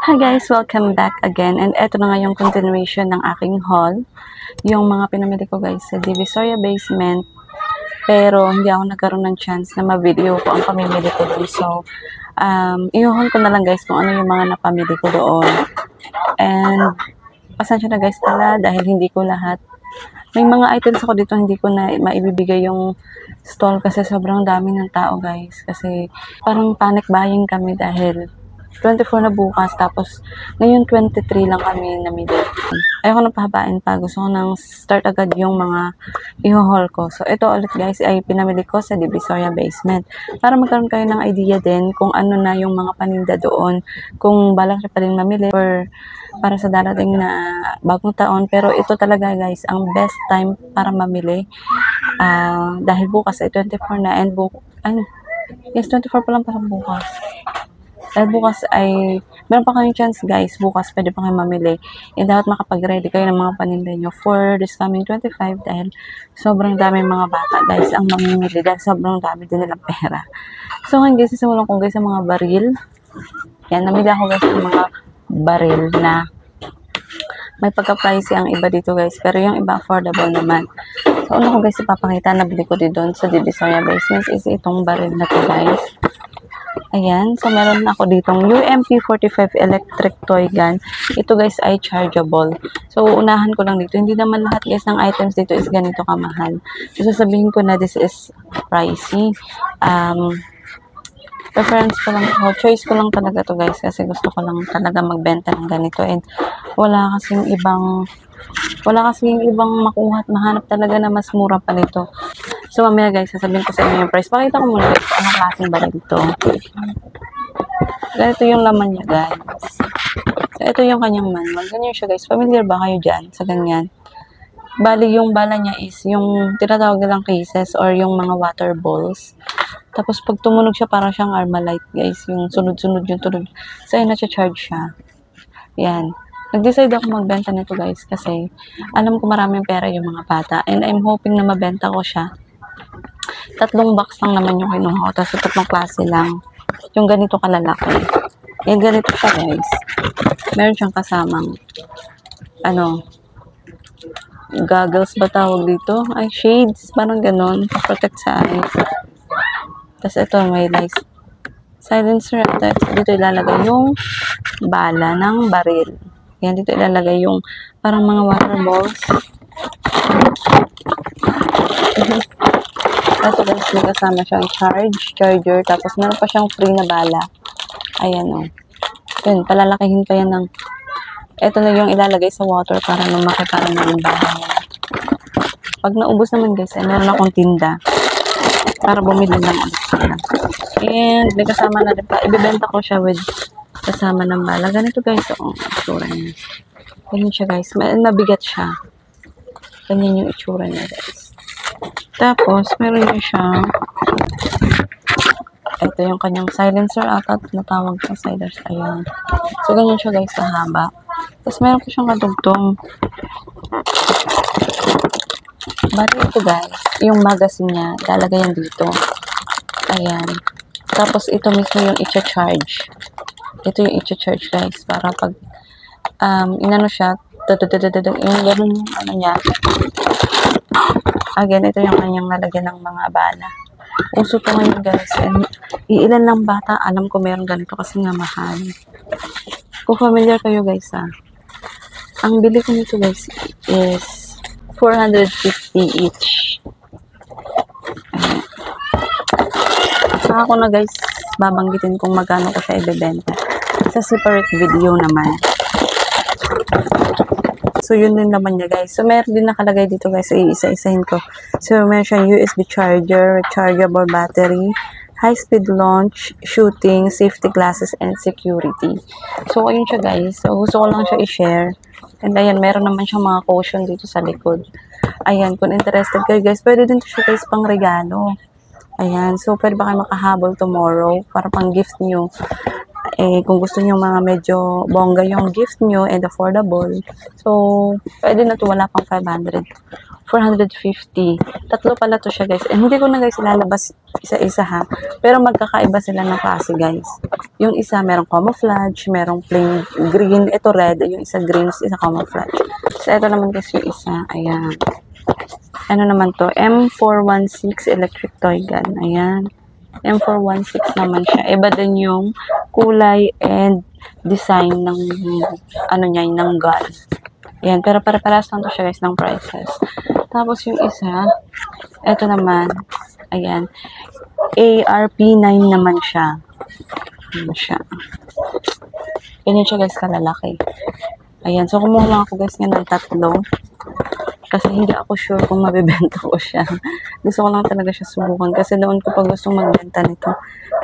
Hi guys! Welcome back again, and eto na nga yung continuation ng aking haul. Yung mga pinamili ko guys sa Divisoria Basement, pero hindi ako nagkaroon ng chance na ma-video ko ang pamimili ko doon. So, i-haul ko na lang guys kung ano yung mga napamili ko doon. And, pasensya na guys pala dahil hindi ko lahat. May mga items ako dito hindi ko na maibibigay yung stall kasi sobrang dami ng tao guys. Kasi parang panic buying kami dahil 24 na bukas, tapos ngayon 23 lang kami namili. Ayoko na pahabain pa. Gusto ko nang start agad yung mga i-haul ko. So, ito ulit guys ay pinamili ko sa Divisoria Basement. Para magkaroon kayo ng idea din kung ano na yung mga paninda doon. Kung balak siya pa rin mamili or para sa darating na bagong taon. Pero ito talaga guys, ang best time para mamili. Dahil bukas ay 24 na and yes, 24 pa lang para bukas. Dahil bukas ay, meron pa kayong chance guys, bukas pwede pa kayo mamili. And dapat makapag-ready kayo ng mga paninda nyo for this coming 25 dahil sobrang dami mga bata guys ang mamimili dahil sobrang dami din nilang pera. So ngayon guys, simulan ko guys sa mga baril. Yan, namili ako guys ng mga baril na may pagka-pricey ang iba dito guys, pero yung iba affordable naman. So una ko guys ipapakita, nabili ko din doon sa Divisoria Basement is itong baril na to guys. Ayan, so meron ako ditong UMP45 electric toy gun. Ito guys ay chargeable. So unahan ko lang dito. Hindi naman lahat guys ng items dito is ganito kamahal. So sasabihin ko na this is pricey. Preference ko lang, choice ko lang talaga to guys kasi gusto ko lang talaga magbenta ng ganito and wala kasing ibang makuha at mahanap talaga na mas mura pa nito. So mamaya guys, sasabihin ko sa inyo yung price. Pakita ko muna guys anong klaseng baril ito. Ganito yung laman niya guys. So ito yung kanyang manual. Ganyan siya guys. Familiar ba kayo dyan sa ganyan? Bali yung bala niya is yung tinatawag nilang cases or yung mga water balls. Tapos pag tumunog siya parang siyang Armalite guys. Yung sunod-sunod yung tunog. So ayun, na-charge siya. Yan. Nag-decide ako magbenta nito guys kasi alam ko maraming pera yung mga bata. And I'm hoping na mabenta ko siya. 3 box lang naman yung kinuha ko. Tapos 3 klase lang. Yung ganito kalalaki. Yan, ganito siya guys. Meron siyang kasamang goggles ba tawag dito? Ay, shades. Parang ganon. Protect sa eyes. Tapos ito may lights. Silencer. Dito ilalagay yung bala ng baril. Yan, dito ilalagay yung parang mga water balls. Ito guys, may kasama siyang charger, tapos meron pa siyang free na bala. Ayan o. Yun, palalakihin pa yan ng, ito na yung ilalagay sa water para lumaki para na yung bala niya. Pag naubos naman guys, ay meron akong tinda para bumili lang ulit sila. And may kasama na rin pa, ibibenta ko siya with kasama ng bala. Ganito guys, o, itsura niya. Ganyan siya guys, mabigat siya. Ganyan yung itsura niya guys. Tapos, meron din siyang ito yung kanyang silencer ata natawag sa silencers. Ayan. So, ganyan siya guys sa haba. Tapos, meron po siyang kadugtong. Bali ito guys, yung magazine niya, lalagay yan dito. Ayan. Tapos, ito mismo yung i-charge. Ito yung i-charge guys. Para pag, inano siya, yung gano'n yung niya. Again, ito yung kanyang lalagyan ng mga bala. Uso to ngayon guys. And iilan lang bata, alam ko meron ganito kasi nga mahal. Kung familiar kayo guys ang bili ko nito guys is 450 each. Saka ko na guys babanggitin kung magkano ko siya ibebenta. Sa separate video naman. So, yun din naman niya, guys. So, meron din nakalagay dito, guys. So, iisa-isahin ko. So, meron siyang USB charger, rechargeable battery, high-speed launch, shooting, safety glasses, and security. So, ayun siya, guys. So, gusto ko lang siya i-share. And, ayan, meron naman siyang mga caution dito sa likod. Ayan, kung interested kayo, guys, pwede din to siya, guys, pang regalo. Ayan. So, pwede ba kayo makahabol tomorrow para pang gift nyo. kung gusto niyo mga medyo bongga yung gift nyo and affordable, so, pwede na to, wala pang 500. 450. Tatlo pala to siya, guys. Hindi ko na, guys, ilalabas isa-isa, ha. Pero magkakaiba sila ng klase, guys. Yung isa, merong camouflage, merong plain green. Ito, red. Yung isa, green. Isa, camouflage. So, ito naman, guys, yung isa. Ayan. Ano naman to? M416 electric toy gun. Ayan. M416 naman siya. Iba din yung kulay and design ng ano niya, ng gun. Ayan, pero para-paras lang to siya, guys, ng prices. Tapos yung isa, ito naman, ayan, ARP9 naman siya. Ayan siya. Ganyan siya, guys, kalalaki. Ayan, so kumuha lang ako, guys, ng tatlo. Kasi hindi ako sure kung mabibenta ko siya. Gusto ko lang talaga siya subukan. Kasi noon ko pa gustong magbenta nito.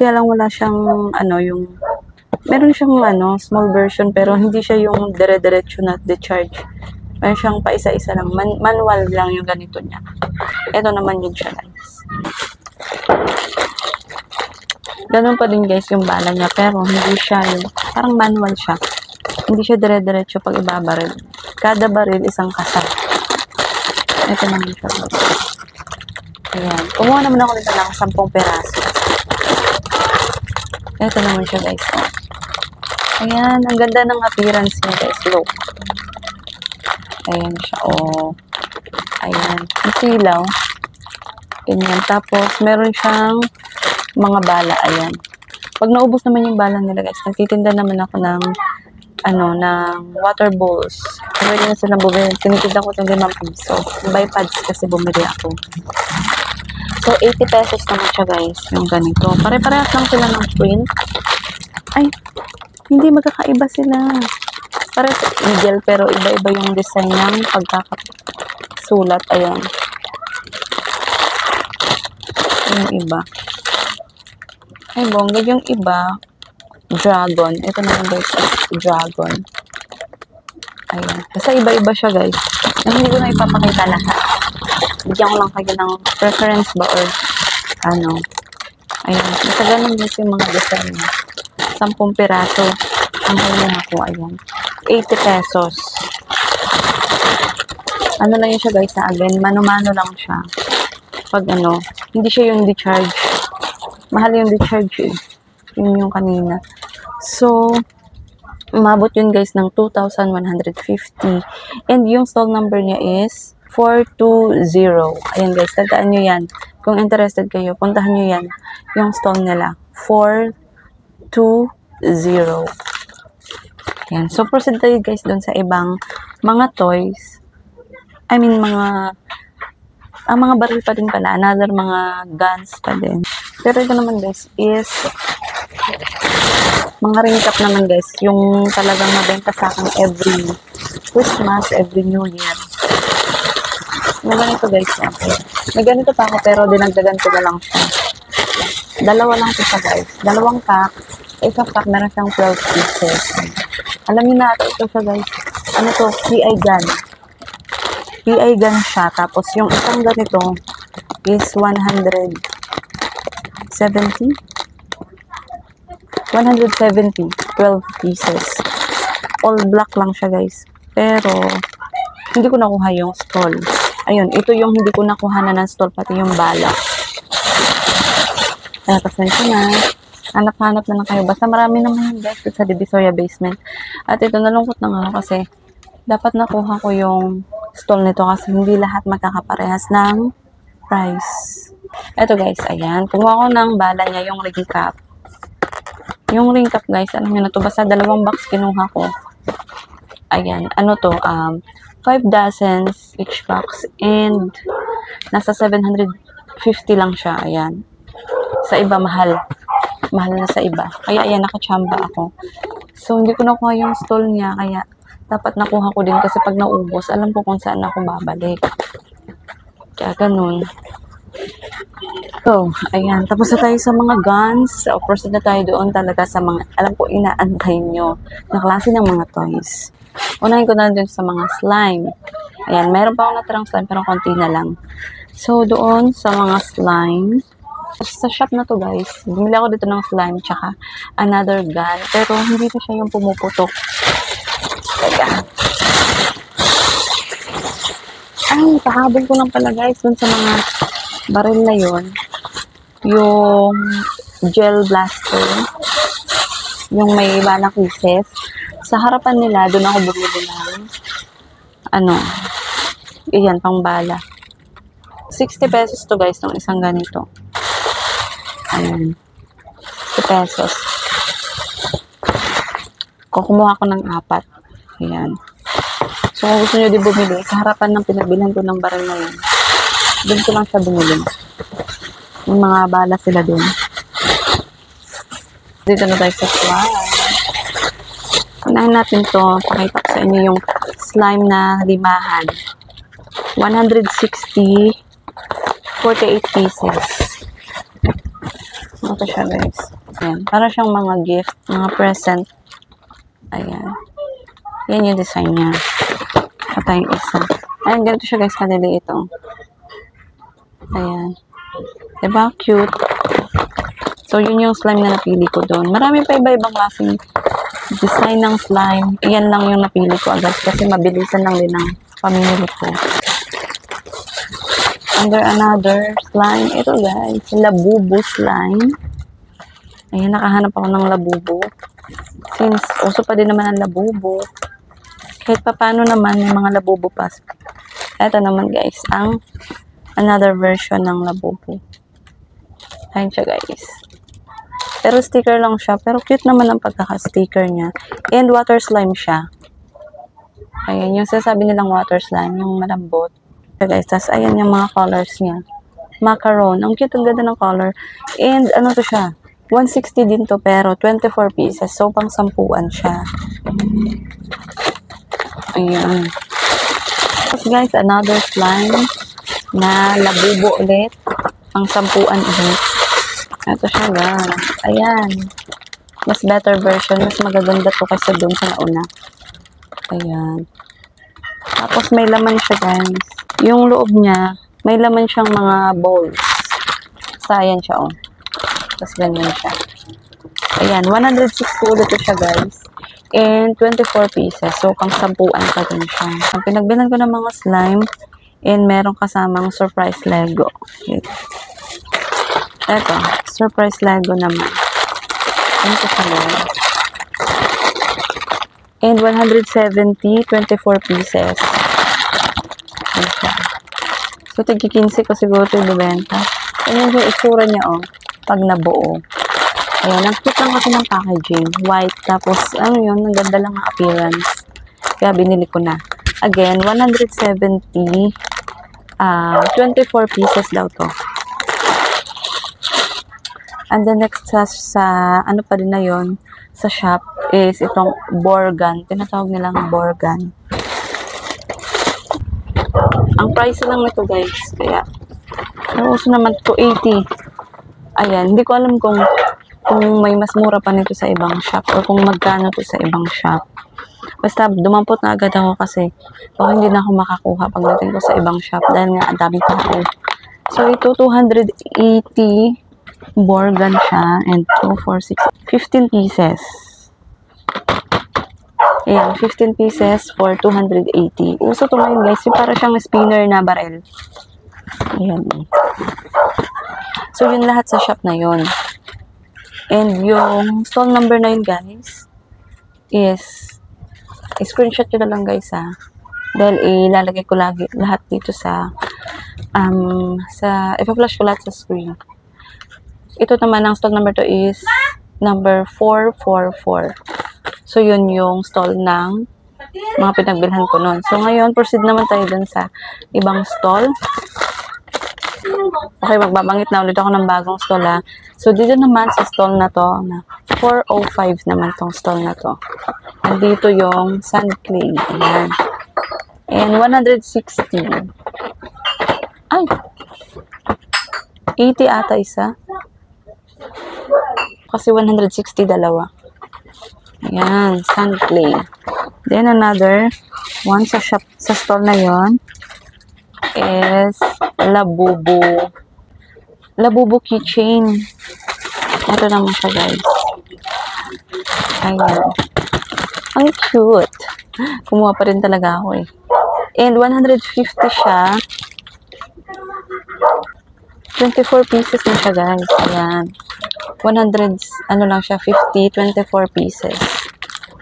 Kaya lang wala siyang, yung, meron siyang, small version, pero hindi siya yung dire-diretso na decharge. Meron siyang pa isa-isa lang. Manual lang yung ganito niya. Ito naman yun siya, guys. Ganun pa din, guys, yung bala niya. Pero hindi siya yung, parang manual siya. Hindi siya dire-diretso pag ibabaril. Kada baril, isang kasal. Ito naman siya. Ayan. Kumuha naman ako nito ng 10 peraso. Ito naman siya, guys. Ayan. Ang ganda ng appearance niya, guys. Look. Ayan siya. Oh. Ayan. Ang silaw. Ganyan. Tapos, meron siyang mga bala. Ayan. Pag naubos naman yung bala nila, guys, nagtitinda naman ako ng ng water bowls. Pwede na silang bumili. Tinitinda ko itong 5 piso. Buy pads kasi bumili ako. So, 80 pesos naman siya, guys. Yung ganito. Pare-parehas lang sila ng print. Ay, hindi magkakaiba sila. Parehas eagle, pero iba-iba yung design ng pagkakasulat. Ayan. Yung iba. Ay, bongga. Yung iba, dragon. Ito naman, guys, dragon. Ayan. Kasi iba-iba siya, guys. Na hindi ko na ipapakita lahat. Bigyan ko lang kayo ng preference ba or Ayan. Basta ganun din yung mga design niya. 10 piraso. Ang huli ako. Ayan. 80 pesos. Ano lang yun siya, guys, na again. Mano-mano lang siya. Pag hindi siya yung decharge. Mahal yung decharge eh. Yun yung kanina. So, umabot yun, guys, ng 2,150. And yung stall number niya is 420. Ayan, guys, tandaan nyo yan. Kung interested kayo, puntahan nyo yan. Yung stall nila. 420. Ayan. So, proceed tayo, guys, dun sa ibang mga toys. I mean, mga baril pa din pala. Another mga guns pa din. Pero ito naman, guys, is mga ring cap naman, guys, yung talagang mabenta sa akin every Christmas, every New Year. May ganito, guys. Okay. May ganito pa ako, pero dinagdagan ko na lang siya. Dalawa lang siya, guys. Dalawang pack. Isang pack, meron siyang 12 pieces. Alam niyo na, ito siya, guys. Ano to? PI gun. PI gun siya. Tapos, yung isang ganito is 170. 170, 12 pieces. All black lang siya, guys. Pero, hindi ko nakuha yung stall. Ayun, ito yung hindi ko nakuha na ng stall, pati yung bala. Kaya, pasensya na. Hanap-hanap na lang kayo. Basta marami naman yun, guys, sa Divisoria Basement. At ito, nalungkot na nga kasi dapat nakuha ko yung stall nito kasi hindi lahat magkakaparehas ng price. Ito, guys, ayan. Kumuha ko ng bala niya, yung ring cap. Yung ring cap, guys, alam nyo na to, basta 2 box kinuha ko. Ayan, 5 dozens each box and nasa 750 lang siya. Ayan. Sa iba, mahal. Mahal na sa iba. Kaya, ayan, nakachamba ako. So, hindi ko nakuha yung stall niya, kaya dapat nakuha ko din kasi pag naubos, alam ko kung saan ako babalik. Kaya, ganun. So, ayan. Tapos na tayo sa mga guns. So, proceed na tayo doon talaga sa mga, alam ko, inaantay nyo na klase ng mga toys. Unahin ko na dun sa mga slime. Ayan, meron pa ako natirang slime pero konti na lang. So, doon sa mga slime, Sa shop na to guys, bumili ako dito ng slime tsaka another gun. Pero hindi na siya yung pumuputok. Teka. Ay, pahabol ko lang pala guys dun sa mga baril na yon. Yung gel blaster. Yung may balang pieces. Sa harapan nila, dun ako bumili ng iyan, pang bala. 60 pesos to guys, ng isang ganito. Ayan. 60 pesos. Kumuha ko ng 4. Ayan. So, kung gusto nyo di bumili, sa harapan ng pinagbilhan ko ng baril na yun, doon ko lang siya bumili. Yung mga bala sila doon. Dito na tayo sa slime. Unahin natin to. Pakita ko sa inyo yung slime na limahan. 160, 48 pieces. Ito siya guys. Ayan. Para siyang mga gift, mga present. Ayan. Yan yung design niya. Ito yung isa. Ayan, ganito siya guys, kaliliit ito. Ayan. Diba? Cute. So, yun yung slime na napili ko doon. Marami pa iba-ibang klaseng design ng slime. Iyan lang yung napili ko agad kasi mabilisan lang din ang pamimili ko. Under another slime. Ito guys, Labubu slime. Ayan, nakahanap ako ng Labubu. Since uso pa din naman ang Labubu. Kahit pa paano naman, may mga Labubu pa. Ito naman guys, ang another version ng Labubu. Ayan siya guys. Pero sticker lang siya. Pero cute naman ang pagkaka-sticker niya. And water slime siya. Ayan, yung sasabi nilang water slime, yung malambot. So guys, tas ayan yung mga colors niya. Macaron. Ang cute, ang ganda ng color. And ano to siya? 160 din to, pero 24 pieces. So, pang 10-an siya. Ayan. Tapos guys, another slime na Labubu ulit. Pang 10-an ulit. Ito siya guys. Ayan. Mas better version. Mas magaganda to kasi dun sa nauna. Ayan. Tapos may laman siya guys. Yung loob niya, may laman siyang mga balls. So, ayan siya oh. Tapos ganyan siya. Ayan. 160 ulit siya guys. And 24 pieces. So, pang 10-an pa din siya. Ang pinagbilan ko ng mga slime. And meron kasamang surprise Lego. Okay. Eto, surprise Lego naman. Ito sa Lego. And 170, 24 pieces. Ayan. So, tig-15 ko siguro ito ibibenta. Ayan yung itsura niya, oh. Pag nabuo. Ayan, ang cute lang kasi ng packaging. White, tapos, ano yun, ang ganda lang ang appearance. Kaya binili ko na. Again, 170, 24 pieces daw to. And the next sa ano pa din na yun, sa shop, is itong Borgan. Tinatawag nilang Borgan. Ang price lang nito guys, kaya, ano uso naman, 280. Ayan, hindi ko alam kung may mas mura pa nito sa ibang shop, o kung magkano to sa ibang shop. Basta, dumampot na agad ako kasi, baka hindi na ako makakuha pagdating ko sa ibang shop, dahil nga, ang daming tao. So, ito, 280 Borgan siya, and 2, 4, 6, 15 pieces. Ayan, 15 pieces for 280. Uso to ngayon guys, yung para siyang spinner na barel. Ayan. So, yun lahat sa shop na yun. And yung stall number na yun guys, is, screenshot nyo na lang guys ha. Dahil ilalagay ko lagi lahat dito sa, ipa-flash ko lahat sa screen. Ito naman, ang stall number to is number 444. So, yun yung stall ng mga pinagbilhan ko nun. So, ngayon, proceed naman tayo dun sa ibang stall. Okay, magbabanggit na ulit ako ng bagong stall ha. So, dito naman sa stall na to, na 405 naman tong stall na to. Nandito yung sand clay. Ayan. And 160. Ay! 80 ata isa. Kasi 160 dalawa. Ayan, sand clay. Then another one sa shop, sa stall na yon is Labubu Labubu keychain. Ito naman siya, guys. Ayan. Ang cute. Kumuha pa rin talaga ako eh. And 150 siya. 24 pieces na siya, guys. Ayan. 100, ano lang siya, 50, 24 pieces.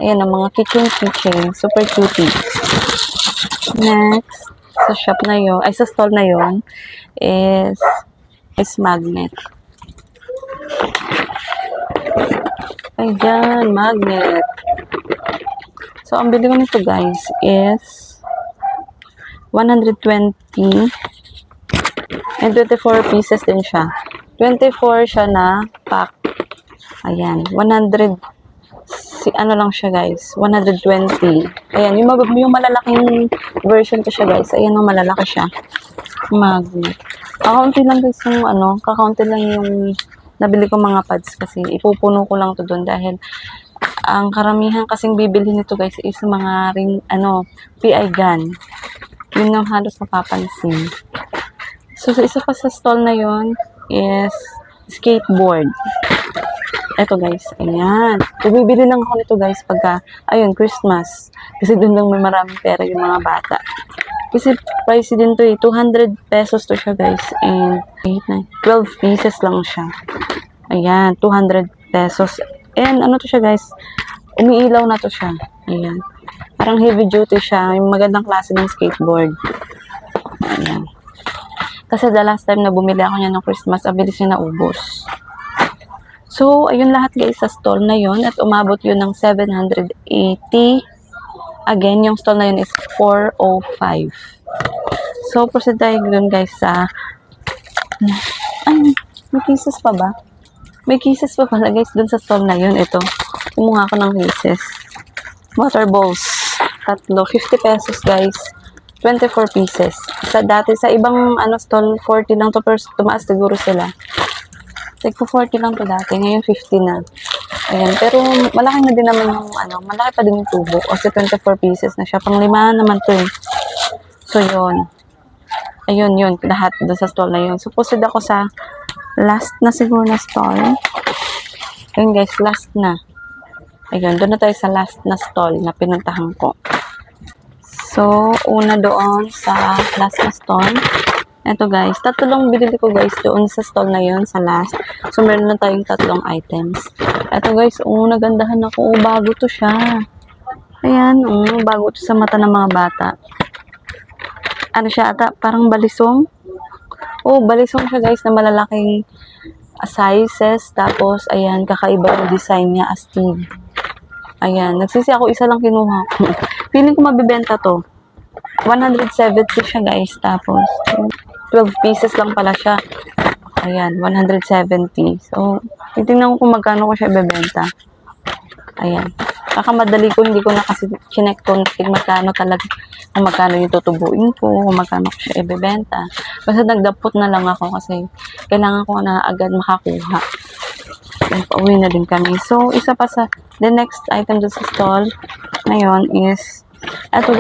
Ayan, ang mga keychain. Super cutie. Next, sa shop na yun, ay sa stall na yun, is magnet. Ayan, magnet. So, ang bili ko nito, guys, is 120 and 24 pieces din siya. 24 siya na pack. Ayan, 100, ano lang siya, guys, 120. Ayan, yung malalaking version ko siya, guys. Ayan, yung malalaki siya. Magnet. Kakaunti lang, guys, kakaunti lang yung nabili ko mga pads kasi ipupuno ko lang to doon dahil ang karamihan kasing bibili nito, guys, is mga ring, PI gun. Yun ang halos mapapansin. So, isa pa sa stall na yun is skateboard. Eto, guys. Ayan. Bibili lang ako nito, guys, pagka, ayun, Christmas. Kasi doon lang may maraming pera yung mga bata. Kasi price din to eh. 200 pesos to siya, guys. And 12 pieces lang siya. Ayan. 200 pesos. And ano to siya, guys? Umiilaw na to siya. Ayan. Parang heavy duty siya. Yung magandang klase ng skateboard. Ayan. Kasi the last time na bumili ako niya ng Christmas, abilis niya naubos. So, ayun lahat, guys, sa stall na yun. At umabot yun ng 780. Again, yung stall na yun is 405. So, proceed tayo dun, guys, sa... Ay, may cases pa ba? May cases pa pala, guys, dun sa stall na yun. Ito, kumuha ko ng cases. Water bowls. Tatlo. 50 pesos, guys. 24 pieces. Dati, sa ibang stall, 40 lang to, pero tumaas siguro sila. Tigpo 40 lang to dati. Ngayon, 50 na. Ayan. Pero, malaki na din naman yung, malaki pa din yung tubo. Kasi 24 pieces na siya. Pang 5 naman to eh. So, yun. Ayun, yun. Lahat doon sa stall na yun. So, proceed ako sa last na siguro na stall. Ayun, guys. Last na. Ayun. Doon na tayo sa last na stall na pinuntahan ko. So, una doon sa last na stall. Ito, guys. Tatlong binili ko, guys, doon sa stall na yun, sa last. So, meron na tayong tatlong items. Ito, guys. Nagandahan ako. Bago to siya. Ayan. Bago to sa mata ng mga bata. Ano siya ata? Parang balisong. Balisong siya, guys, na malalaking sizes. Tapos, ayan, kakaiba yung design niya, astig. Ayan. Nagsisi ako, isa lang kinuha ko. Feeling ko mabibenta to. 170 siya, guys. Tapos, 12 pieces lang pala siya. Ayan, 170. So, titingnan ko kung magkano ko siya ibebenta. Ayan. Kakamadali ko, hindi ko na kasi chinek kung magkano talaga, kung magkano yung tutubuin ko, kung magkano ko siya ibebenta. Basta nagdapot na lang ako kasi kailangan ko na agad makakuha. Then, pauwi na din kami. So, isa pa sa, the next item dun sa stall ngayon is, eto,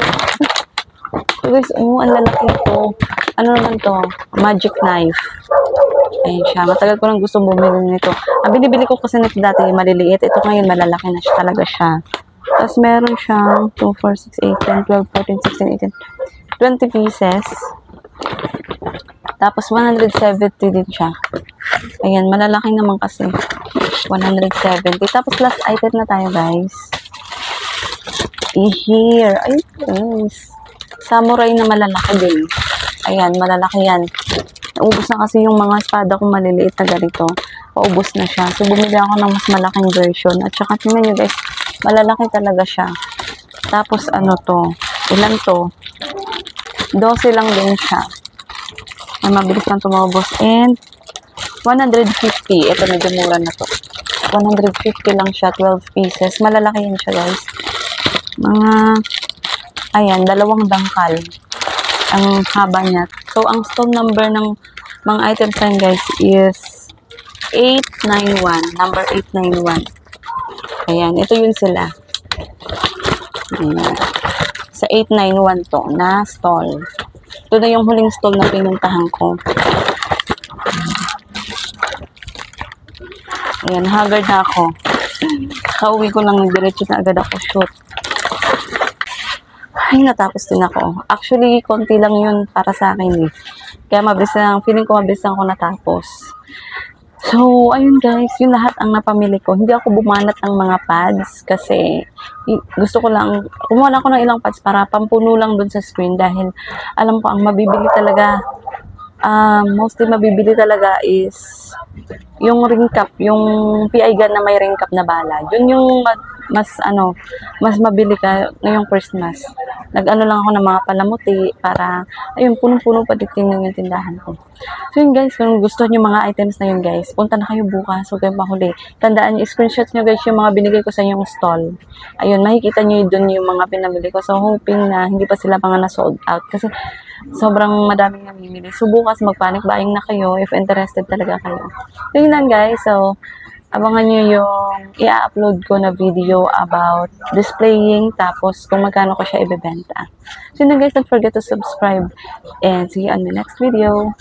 guys, ang lalaki ito. Ano naman to? Magic knife. Ayan siya. Matagal ko nang gusto bumili nito. Ang binibili ko kasi nito dati, maliliit. Ito ngayon, malalaki na siya talaga siya. Tapos, meron siyang 2, 4, 6, 8, 10, 12, 14, 16, 18, 20 pieces. Tapos, 170 din siya. Ayan, malalaki naman kasi. 170. Tapos, last item na tayo, guys. Here. Ay, guys. Samurai na malalaki din. Ayan, malalaki yan. Naubos na kasi yung mga espada kong maliliit na ganito. Paubos na siya. So, bumili ako ng mas malaking version. At saka, tingnan nyo, guys, malalaki talaga siya. Tapos, ano to? Ilan to? 12 lang din siya. Ay, mabilis lang tumabos. And, 150. Ito, medyo mura na to. 150 lang siya. 12 pieces. Malalaki yan siya, guys. Ayan, 2 dangkal ang haba niya. So, ang stall number ng mga items na guys is 891. Number 891. Ayan, ito yun sila. Ayan. Sa 891 to na stall. Ito na yung huling stall na pinuntahan ko. Ayan, haggard na ako. Kauwi ko lang, diretso na agad ako shoot. Ay, natapos din ako. Actually, konti lang yun para sa akin eh. Kaya mabilis lang, feeling ko mabilis lang ako natapos. So, ayun guys, yun lahat ang napamili ko. Hindi ako bumanat ng mga pads kasi gusto ko lang, kumuha lang ako ng ilang pads para pampuno lang dun sa screen dahil alam ko ang mabibili talaga, mostly mabibili talaga is yung ring cap, yung PI gun na may ring cap na bala. Yun yung mas mabili ka ngayong Christmas. Nag-ano lang ako ng mga palamuti para, ayun, punong-puno pa din yung tindahan ko. So yun guys, kung gusto nyo mga items na yun guys, punta na kayo bukas, huwag kayong mahuli. Tandaan nyo, screenshot nyo guys yung mga binigay ko sa inyong stall. Ayun, makikita nyo dun yung mga pinamili ko. So hoping na hindi pa sila mga na-sold out. Kasi sobrang madaming namimili. So bukas mag-panic buying na kayo if interested talaga kayo. So yun lang guys, so abangan nyo yung i-upload ko na video about displaying tapos kung magkano ko siya ibebenta. So yun lang guys, don't forget to subscribe and see you on the next video.